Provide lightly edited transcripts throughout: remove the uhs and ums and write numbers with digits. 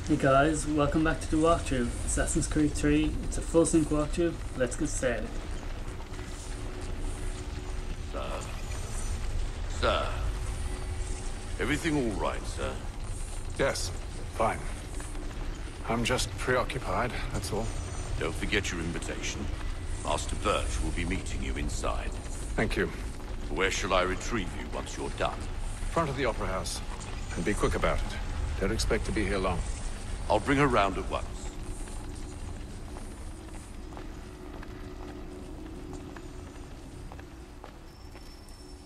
Hey guys, welcome back to the walkthrough. Assassin's Creed 3, it's a full sync walkthrough. Let's get started. Sir. Everything all right, sir? Yes, fine. I'm just preoccupied, that's all. Don't forget your invitation. Master Birch will be meeting you inside. Thank you. Where shall I retrieve you once you're done? Front of the Opera House. And be quick about it. Don't expect to be here long. I'll bring her round at once.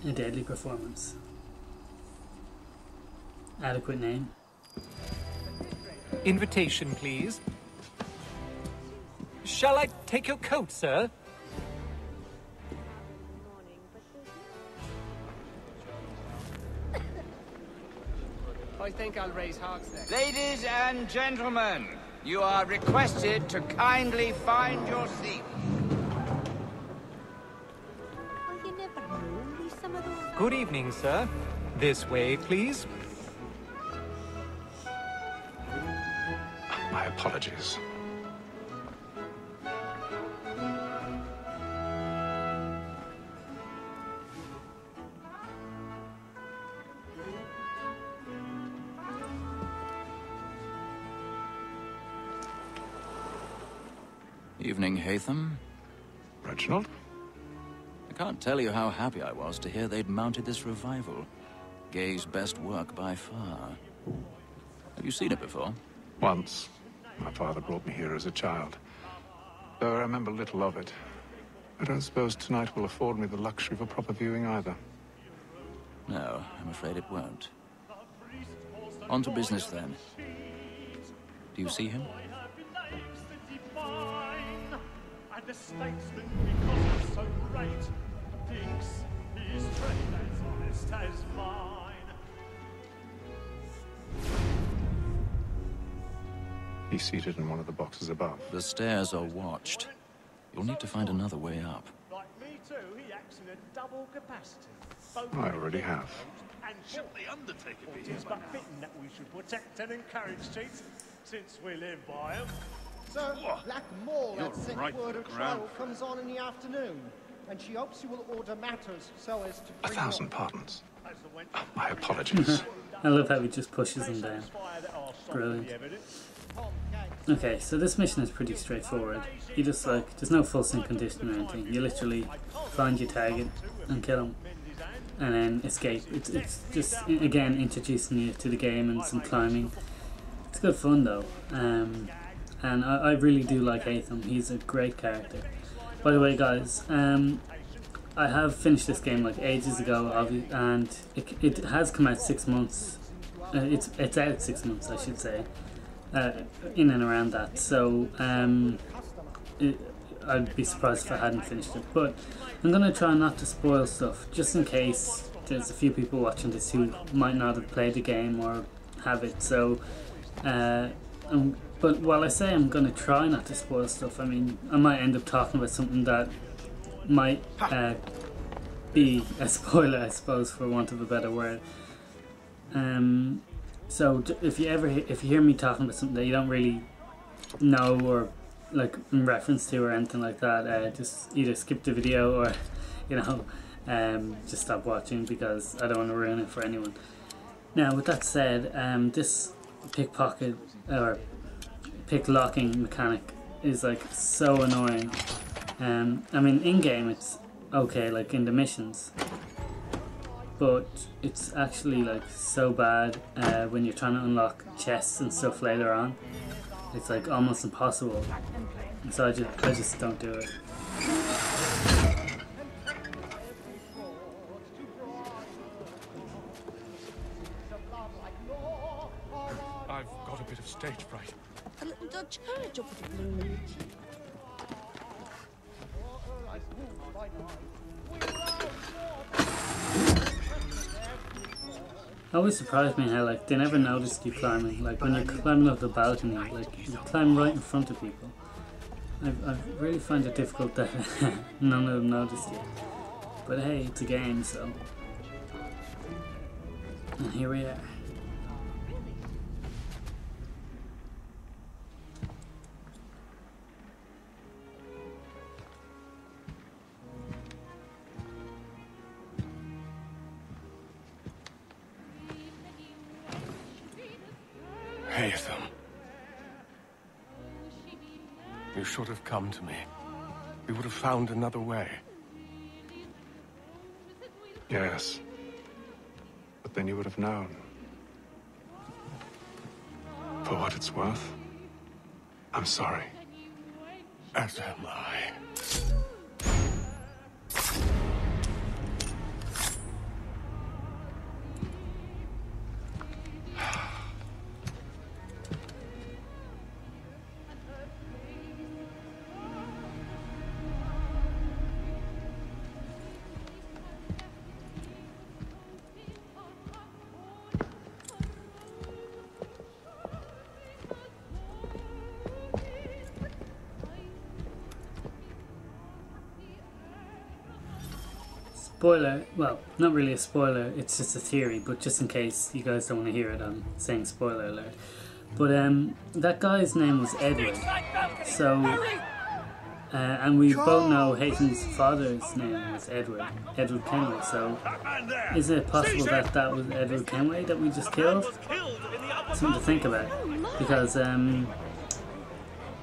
A deadly performance. Adequate name. Invitation, please. Shall I take your coat, sir? I think I'll raise hogs next. Ladies and gentlemen, you are requested to kindly find your seat. Good evening, sir. This way, please. My apologies. Evening, Haytham. Reginald? I can't tell you how happy I was to hear they'd mounted this revival. Gay's best work by far. Have you seen it before? Once. My father brought me here as a child. Though I remember little of it. I don't suppose tonight will afford me the luxury of a proper viewing either. No, I'm afraid it won't. On to business, then. Do you see him? And the statesman, because he's so great, thinks his trade as honest as mine. He's seated in one of the boxes above. The stairs are watched. You'll need to find another way up. Like me too, he acts in a double capacity. I already have. And shall the Undertaker be? It is but fitting that we should protect and encourage cheats, since we live by them. Sir, Black Mall You're at St. right Word of to the ground. Trial comes on in the afternoon, and she hopes you will order matters so as to bring 1,000 pardons. As the went My apologies. I love how he just pushes them down. Brilliant. Okay, so this mission is pretty straightforward. You just there's no full sync condition or anything. You literally find your target and kill him. And then escape. It's just, again, introducing you to the game and some climbing. It's good fun though. And I really do like Haytham. He's a great character. By the way, guys, I have finished this game like ages ago, and it has come out 6 months. It's out 6 months, I should say, in and around that. So I'd be surprised if I hadn't finished it. But I'm gonna try not to spoil stuff, just in case there's a few people watching this who might not have played the game or have it. So. But while I say I'm going to try not to spoil stuff, I mean, I might end up talking about something that might be a spoiler, I suppose, for want of a better word. So if you hear me talking about something that you don't really know or like in reference to or anything like that, just either skip the video or, you know, just stop watching because I don't want to ruin it for anyone. Now, with that said, this pickpocket or pick locking mechanic is like so annoying. I mean, in game it's okay, like in the missions, but it's actually like so bad when you're trying to unlock chests and stuff later on. It's like almost impossible. So I just don't do it. I've got a bit of stage fright. A little Dutch carriage up at the blue. It always surprised me how like they never noticed you climbing. Like when you're climbing up the balcony, like you climb right in front of people. I really find it difficult that none of them noticed you. But hey, it's a game, so. And here we are. Haytham. You should have come to me. We would have found another way. Yes. But then you would have known. For what it's worth, I'm sorry. As am I. Spoiler, well, not really a spoiler, it's just a theory, but just in case you guys don't want to hear it, I'm saying spoiler alert. But that guy's name was Edward, so, and we both know Haytham's father's name was Edward Kenway, so is it possible that that was Edward Kenway that we just killed? Something to think about, because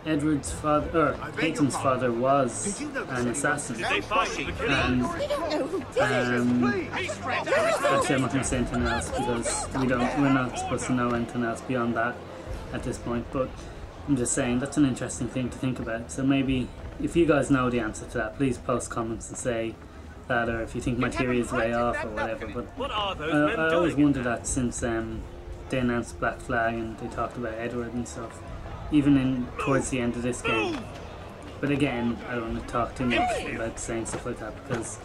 Edward's father, or Haytham's father, was an assassin, and actually I'm not going to say anything else because we're not supposed to know anything else beyond that at this point, but I'm just saying that's an interesting thing to think about. So maybe if you guys know the answer to that, please post comments and say that, or if you think my theory is way off or whatever. But I always wondered that since they announced Black Flag and they talked about Edward and stuff, even towards the end of this game. But again, I don't want to talk too much about saying stuff like that because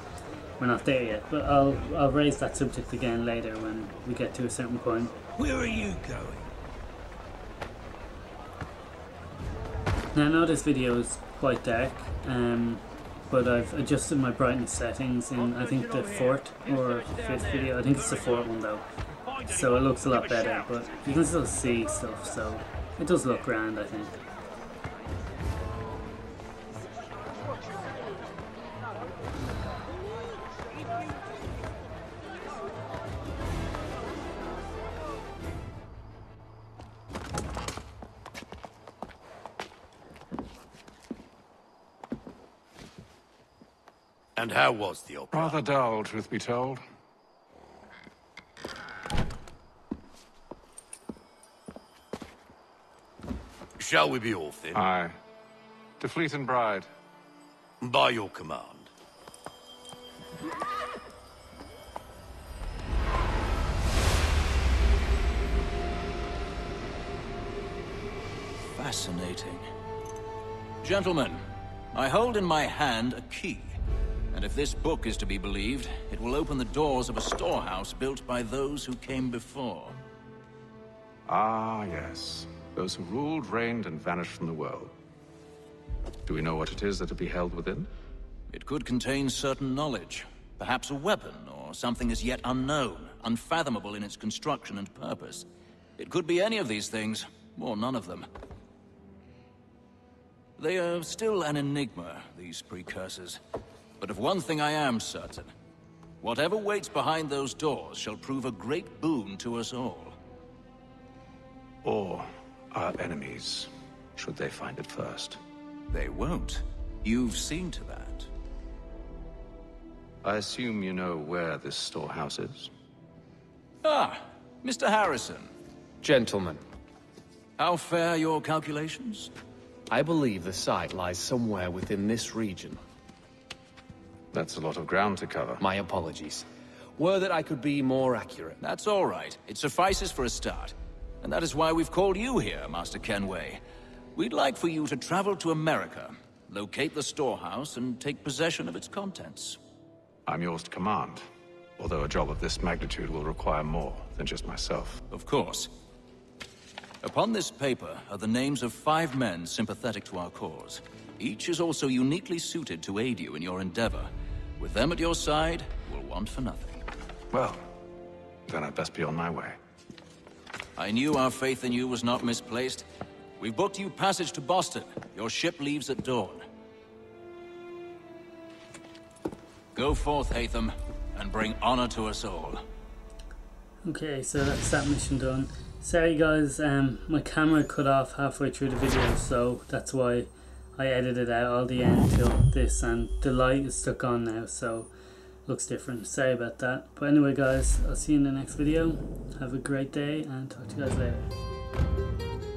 we're not there yet. But I'll raise that subject again later when we get to a certain point. Where are you going? Now I know this video is quite dark, but I've adjusted my brightness settings in, I think, the 4th or 5th video. I think it's the 4th one though. So it looks a lot better, but you can still see stuff, so it does look grand, I think. And how was the opera? Rather dull, truth be told. Shall we be off then? Aye. To Fleet and Bride. By your command. Fascinating. Gentlemen, I hold in my hand a key. And if this book is to be believed, it will open the doors of a storehouse built by those who came before. Ah, yes. Those who ruled, reigned, and vanished from the world. Do we know what it is that will be held within? It could contain certain knowledge. Perhaps a weapon, or something as yet unknown, unfathomable in its construction and purpose. It could be any of these things, or none of them. They are still an enigma, these precursors. But of one thing I am certain. Whatever waits behind those doors shall prove a great boon to us all. Or our enemies, should they find it first. They won't. You've seen to that. I assume you know where this storehouse is? Ah, Mr. Harrison. Gentlemen. How fare your calculations? I believe the site lies somewhere within this region. That's a lot of ground to cover. My apologies. Were that I could be more accurate. That's all right. It suffices for a start. And that is why we've called you here, Master Kenway. We'd like for you to travel to America, locate the storehouse, and take possession of its contents. I'm yours to command, although a job of this magnitude will require more than just myself. Of course. Upon this paper are the names of 5 men sympathetic to our cause. Each is also uniquely suited to aid you in your endeavor. With them at your side, you will want for nothing. Well, then I'd best be on my way. I knew our faith in you was not misplaced. We've booked you passage to Boston. Your ship leaves at dawn. Go forth, Haytham, and bring honor to us all. Okay, so that's that mission done. Sorry guys, my camera cut off halfway through the video, so that's why I edited out all the end till this, and the light is stuck on now, so looks different. Sorry about that. But anyway guys, I'll see you in the next video. Have a great day and talk to you guys later.